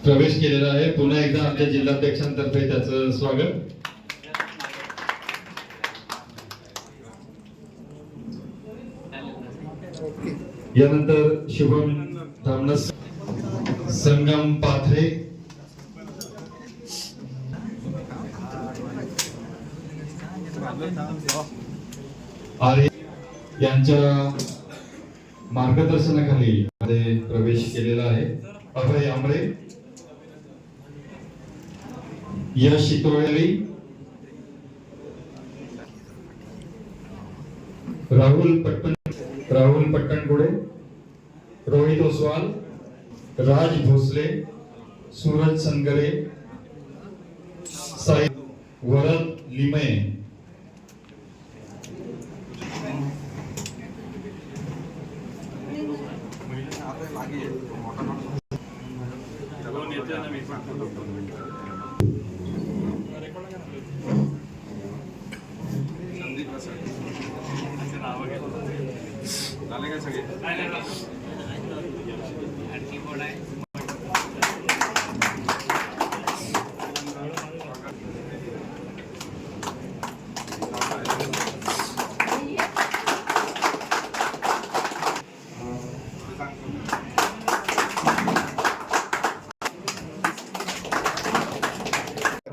प्रवेश केलेला आहे। पुन्हा एकदा आमच्या जिल्हाध्यक्षांतर्फे त्याचं स्वागत। यानंतर शुभम रामनस संगम पाथरे यांच्या मार्गदर्शनाखाली प्रवेश केलेला आहे। अभय आमरे, यश शितोळेली, राहुल पट्टणगुडे, रोहित ओसवाल, राज भोसले, सूरज संगरे, साई वरद लिमये,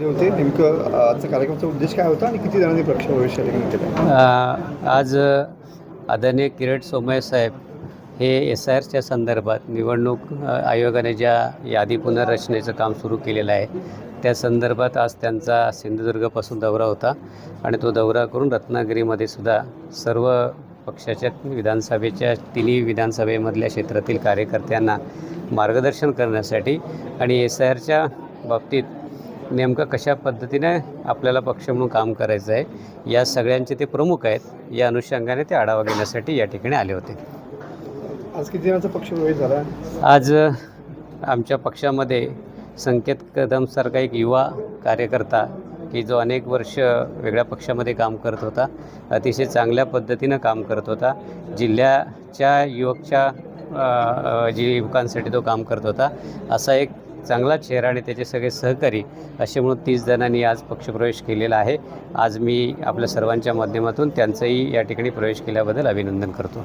होते। नेमकं आजचा कार्यक्रमाचा उद्देश काय होता आणि किती जणांनी पक्ष प्रवेश केला? आज आदरणीय किरीट सोमय्या साहेब हे SIRच्या संदर्भात निवडणूक आयोगाने ज्या यादी पुनर्रचनेचं काम सुरू केलेलं आहे त्या संदर्भात आज त्यांचा सिंधुदुर्गपासून दौरा होता आणि तो दौरा करून रत्नागिरीमध्ये सुद्धा सर्व पक्षाच्या विधानसभेच्या तिन्ही विधानसभेमधल्या क्षेत्रातील कार्यकर्त्यांना मार्गदर्शन करण्यासाठी आणि SIRच्या बाबतीत नेमकं कशा पद्धतीने आपल्याला पक्ष म्हणून काम करायचं आहे या सगळ्यांचे ते प्रमुख आहेत। या अनुषंगाने ते आढावा घेण्यासाठी या ठिकाणी आले होते। आज किती जणांचा पक्ष प्रवेश झाला? आज आमच्या पक्षामध्ये संकेत कदमसारखा एक युवा कार्यकर्ता की जो अनेक वर्ष वेगळ्या पक्षामध्ये काम करत होता, अतिशय चांगल्या पद्धतीनं काम करत होता, जिल्ह्याच्या युवकांसाठी तो काम करत होता, असा एक चांगला चेहरा आणि त्याचे सगळे सहकारी असे म्हणून 30 जणांनी आज पक्षप्रवेश केलेला आहे। आज मी आपल्या सर्वांच्या माध्यमातून त्यांचंही या ठिकाणी प्रवेश केल्याबद्दल अभिनंदन करतो।